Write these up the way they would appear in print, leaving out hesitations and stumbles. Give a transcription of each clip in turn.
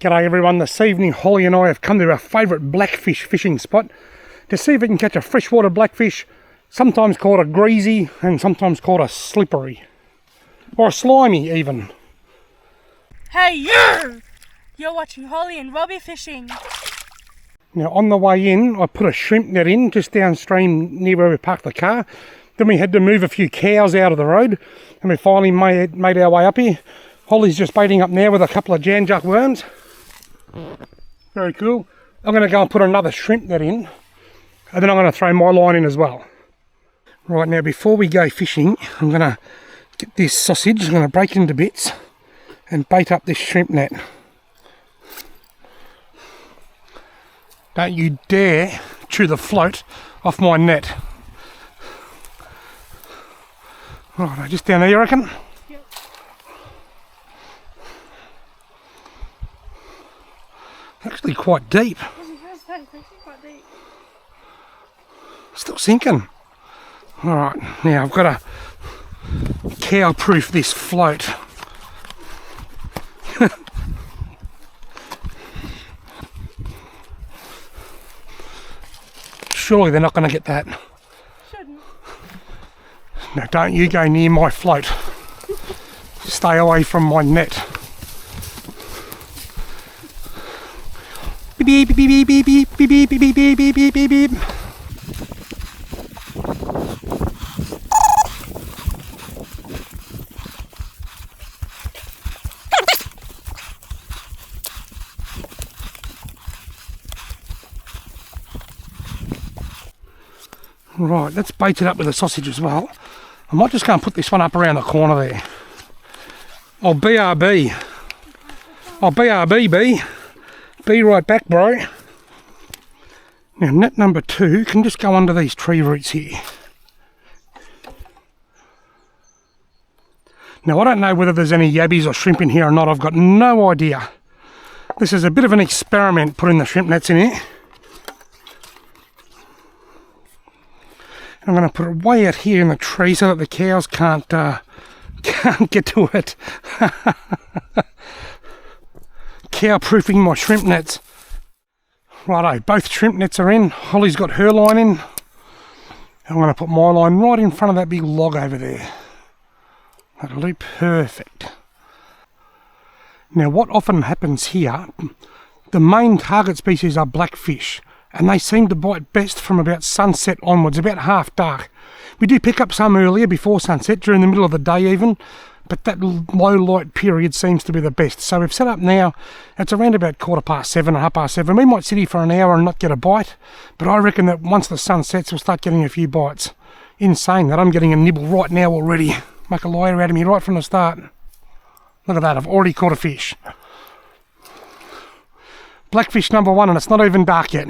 G'day everyone, this evening Holly and I have come to our favourite blackfish fishing spot to see if we can catch a freshwater blackfish, sometimes called a greasy and sometimes called a slippery, or a slimy even. Hey you! You're watching Holly and Robbie fishing. Now on the way in, I put a shrimp net in just downstream near where we parked the car. Then we had to move a few cows out of the road and we finally made our way up here. Holly's just baiting up now with a couple of janjuck worms. Very cool. I'm going to go and put another shrimp net in, and then I'm going to throw my line in as well. Right, now before we go fishing, I'm going to get this sausage, I'm going to break it into bits and bait up this shrimp net. Don't you dare chew the float off my net. Right, just down there you reckon? Actually quite deep. Still sinking. Alright, now I've got to cow-proof this float. Surely they're not going to get that. Shouldn't. No, don't you go near my float. Stay away from my net. Beep beep beep beep beep beep beep beep beep beep beep beep beep. Right, let's bait it up with the sausage as well. I might just go and put this one up around the corner there. Oh, BRB. Oh, BRB, B. Be right back, bro. Now, net number 2 can just go under these tree roots here. Now, I don't know whether there's any yabbies or shrimp in here or not. I've got no idea. This is a bit of an experiment, putting the shrimp nets in here. I'm going to put it way out here in the tree so that the cows can't get to it. Cow-proofing my shrimp nets. Righto, both shrimp nets are in. Holly's got her line in. I'm going to put my line right in front of that big log over there. That'll do perfect. Now what often happens here, the main target species are blackfish, and they seem to bite best from about sunset onwards, about half dark. We do pick up some earlier, before sunset, during the middle of the day even, but that low light period seems to be the best. So we've set up now, it's around about 7:15 or 7:30. We might sit here for an hour and not get a bite, but I reckon that once the sun sets we'll start getting a few bites. In saying that, I'm getting a nibble right now already. Make a liar out of me right from the start. Look at that, I've already caught a fish. Blackfish number 1, and it's not even dark yet.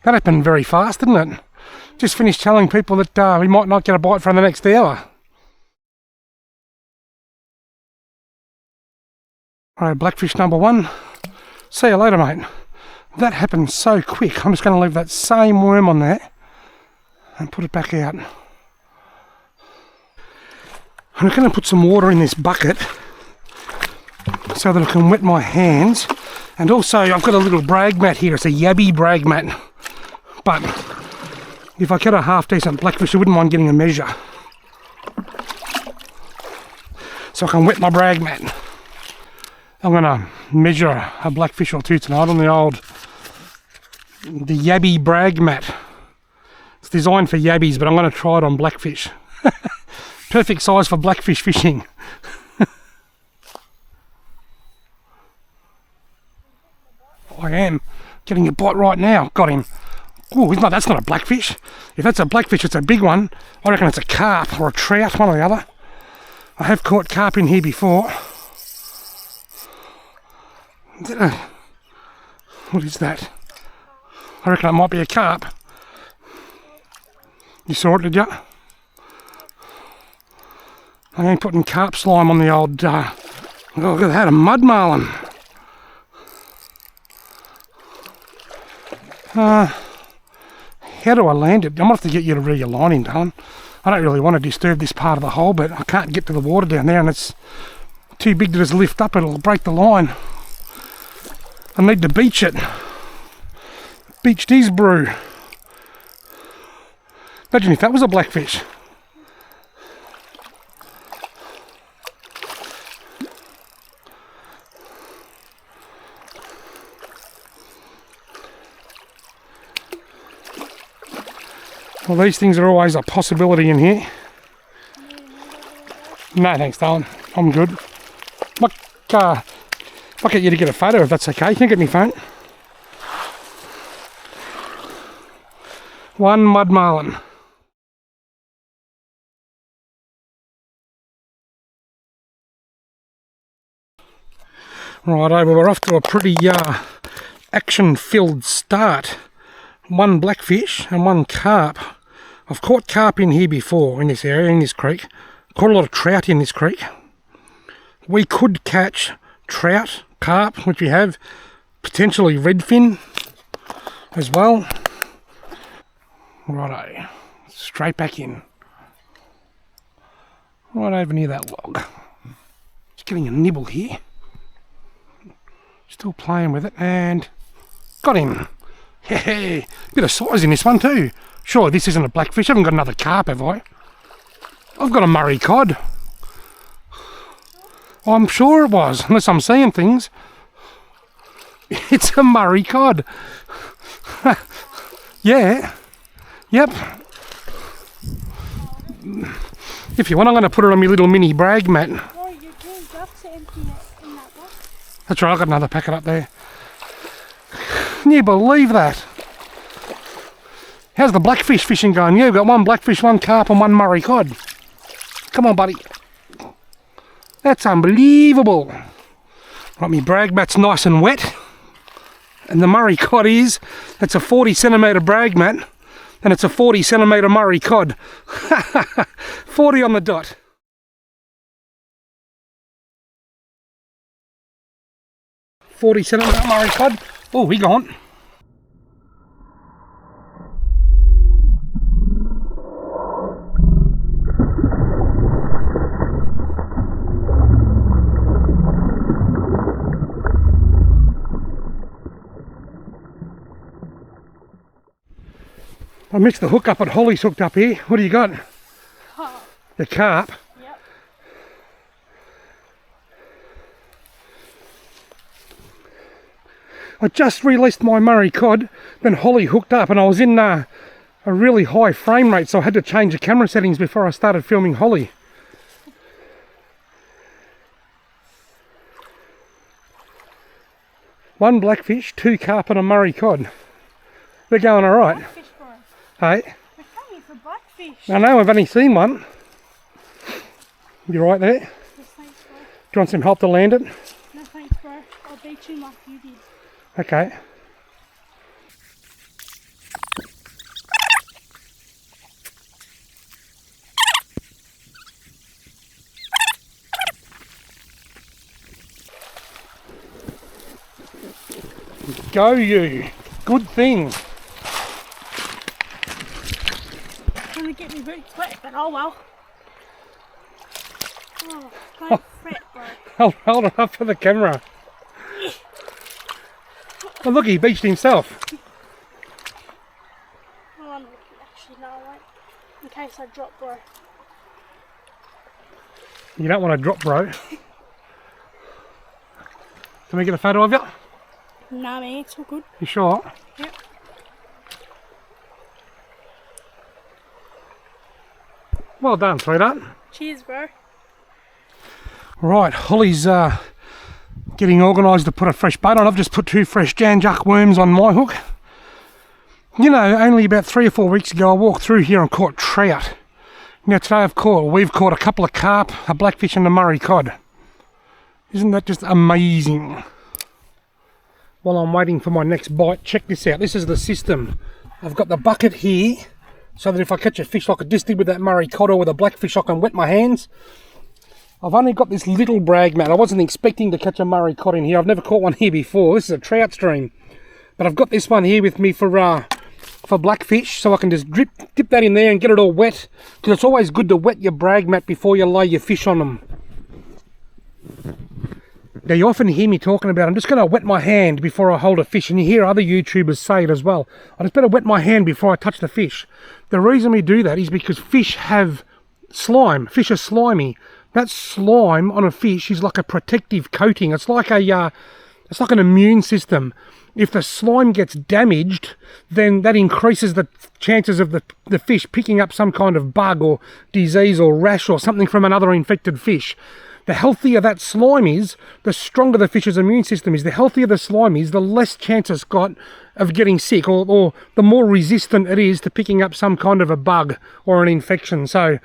That happened very fast, didn't it? Just finished telling people that we might not get a bite for the next hour. Alright, blackfish number 1. See you later, mate. That happened so quick. I'm just going to leave that same worm on there and put it back out. I'm going to put some water in this bucket so that I can wet my hands. And also, I've got a little brag mat here. It's a yabby brag mat. But if I get a half-decent blackfish, I wouldn't mind getting a measure. So I can wet my brag mat. I'm going to measure a blackfish or two tonight on the yabby brag mat. It's designed for yabbies, but I'm going to try it on blackfish. Perfect size for blackfish fishing. I am getting a bite right now. Got him. Oh, that's not a blackfish. If that's a blackfish, it's a big one. I reckon it's a carp or a trout, one or the other. I have caught carp in here before. What is that? I reckon it might be a carp. You saw it, did you? I ain't putting carp slime on the old... oh, look at that, a mud marlin. How do I land it? I'm going to have to get you to reel your line in, darling. I don't really want to disturb this part of the hole, but I can't get to the water down there and it's too big to just lift up. It'll break the line. I need to beach it. Beached his brew. Imagine if that was a blackfish. Well, these things are always a possibility in here. No, thanks, darling. I'm good. If I get you to get a photo, if that's okay, can you get me phone? One mud marlin. Right, well, we're off to a pretty action-filled start. One blackfish and one carp. I've caught carp in here before, in this area, in this creek. Caught a lot of trout in this creek. We could catch trout, carp, which we have, potentially redfin as well. Righto, straight back in. Right over near that log. Just getting a nibble here. Still playing with it, and got him. Hey, bit of size in this one too. Surely this isn't a blackfish. I haven't got another carp, have I? I've got a Murray cod. I'm sure it was, unless I'm seeing things. It's a Murray cod. Yeah. Yep. If you want, I'm going to put it on my little mini brag mat. Oh, you're doing ducks to empty it in that box? That's right, I've got another packet up there. Can you believe that? How's the blackfish fishing going? You've got one blackfish, one carp and one Murray cod. Come on, buddy. That's unbelievable. Right, my brag mat's nice and wet. And the Murray cod that's a 40 centimetre brag mat. And it's a 40 centimetre Murray cod. 40 on the dot. $40 centimetre Murray cod. Oh, he gone. I missed the hook up at Holly's hooked up here. What do you got? Carp. The carp. Yep. I just released my Murray cod, then Holly hooked up, and I was in a really high frame rate, so I had to change the camera settings before I started filming Holly. One blackfish, two carp and a Murray cod. They're going alright. Blackfish, bro. Hey? We're coming for blackfish. I know, I've only seen one. You right there? Yes, thanks, bro. Do you want some help to land it? No, thanks, bro. I'll beat you like you did. Okay. Go you. Good thing. Trying to get me boots wet, but oh well. Oh, don't fret, bro. I'll hold it up for the camera. Oh look, he beached himself. Oh, I'm looking, actually, no, I won't. In case I drop, bro. You don't want to drop, bro. Can we get a photo of you? Nah, man, it's all good. You sure? Yep. Well done, sweetheart. Cheers, bro. Right, Holly's getting organised to put a fresh bait on. I've just put 2 fresh Jan Juck worms on my hook. You know, only about 3 or 4 weeks ago I walked through here and caught trout. Now today we've caught a couple of carp, a blackfish and a Murray cod. Isn't that just amazing? While I'm waiting for my next bite, check this out. This is the system. I've got the bucket here, so that if I catch a fish like I just did with that Murray cod or with a blackfish, I can wet my hands. I've only got this little brag mat. I wasn't expecting to catch a Murray cod in here. I've never caught one here before. This is a trout stream. But I've got this one here with me for blackfish, so I can just dip that in there and get it all wet. Because it's always good to wet your brag mat before you lay your fish on them. Now you often hear me talking about, I'm just going to wet my hand before I hold a fish, and you hear other YouTubers say it as well. I just better wet my hand before I touch the fish. The reason we do that is because fish have slime. Fish are slimy. That slime on a fish is like a protective coating. It's like an immune system. If the slime gets damaged, then that increases the chances of the fish picking up some kind of bug or disease or rash or something from another infected fish. The healthier that slime is, the stronger the fish's immune system is. The healthier the slime is, the less chance it's got of getting sick, or the more resistant it is to picking up some kind of a bug or an infection. So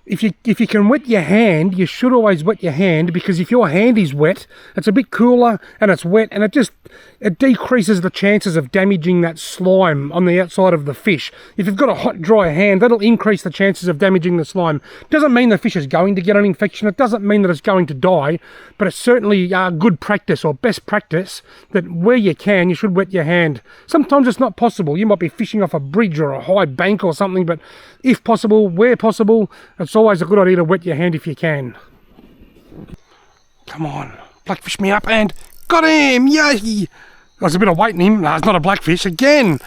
if you can wet your hand, you should always wet your hand, because if your hand is wet, it's a bit cooler and it's wet, and it decreases the chances of damaging that slime on the outside of the fish. If you've got a hot, dry hand, that'll increase the chances of damaging the slime. Doesn't mean the fish is going to get an infection. It doesn't mean that it's going to die, but it's certainly good practice or best practice that where you can, you should wet your hand. Sometimes it's not possible. You might be fishing off a bridge or a high bank or something, but if possible, where possible, it's always a good idea to wet your hand if you can. Come on, blackfish me up and got him! Yay! There's a bit of weight in him. No, it's not a blackfish. Again,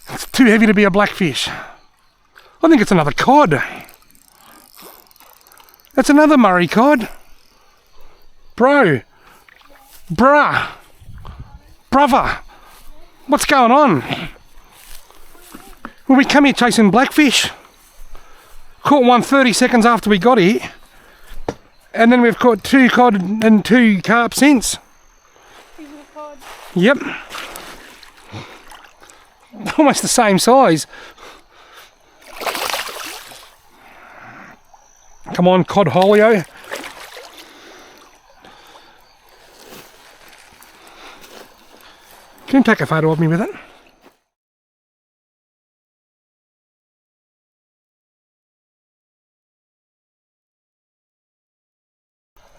it's too heavy to be a blackfish. I think it's another cod. That's another Murray cod. Bruh, brother, what's going on? Well, we come here chasing blackfish. Caught one 30 seconds after we got here. And then we've caught 2 cod and 2 carp since. Yep. Almost the same size. Come on, cod holio. Can you take a photo of me with it?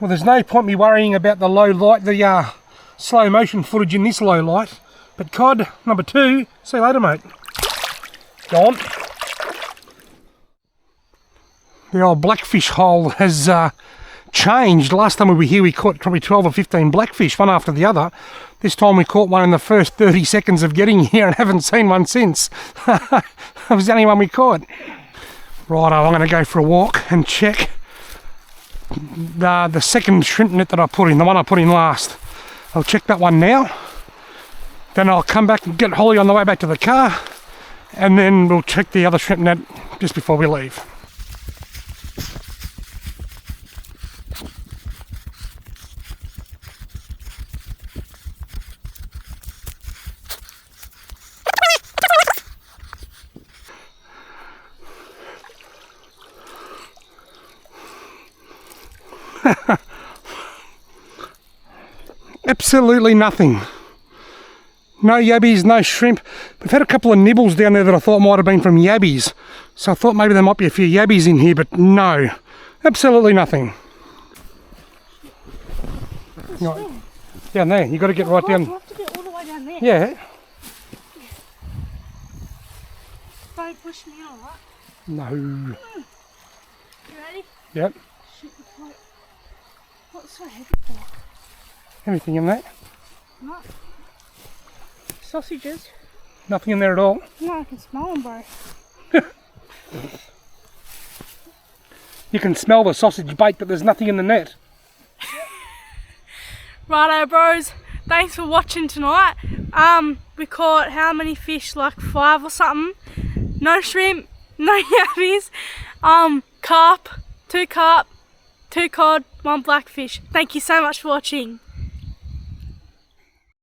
Well, there's no point me worrying about the low light, the slow motion footage in this low light. But cod number 2, see you later, mate. Go on. The old blackfish hole has changed. Last time we were here we caught probably 12 or 15 blackfish, one after the other. This time we caught one in the first 30 seconds of getting here and haven't seen one since. That was the only one we caught. Righto, I'm going to go for a walk and check the second shrimp net that I put in, the one I put in last. I'll check that one now. Then I'll come back and get Holly on the way back to the car, and then we'll check the other shrimp net just before we leave. Absolutely nothing. No yabbies, no shrimp. We've had a couple of nibbles down there that I thought might have been from yabbies. So I thought maybe there might be a few yabbies in here, but no. Absolutely nothing. Right, down there, you've got to get right down. You have to get all the way down there. Yeah. Don't push me on, right? No. You ready? Yep. Shoot the float. What's so heavy for? Anything in that? No. Sausages. Nothing in there at all. No, I can smell them, bro. You can smell the sausage bait, but there's nothing in the net. Righto, bros. Thanks for watching tonight. We caught how many fish? Like 5 or something. No shrimp, no yabbies. Carp, 2 cod, 1 blackfish. Thank you so much for watching.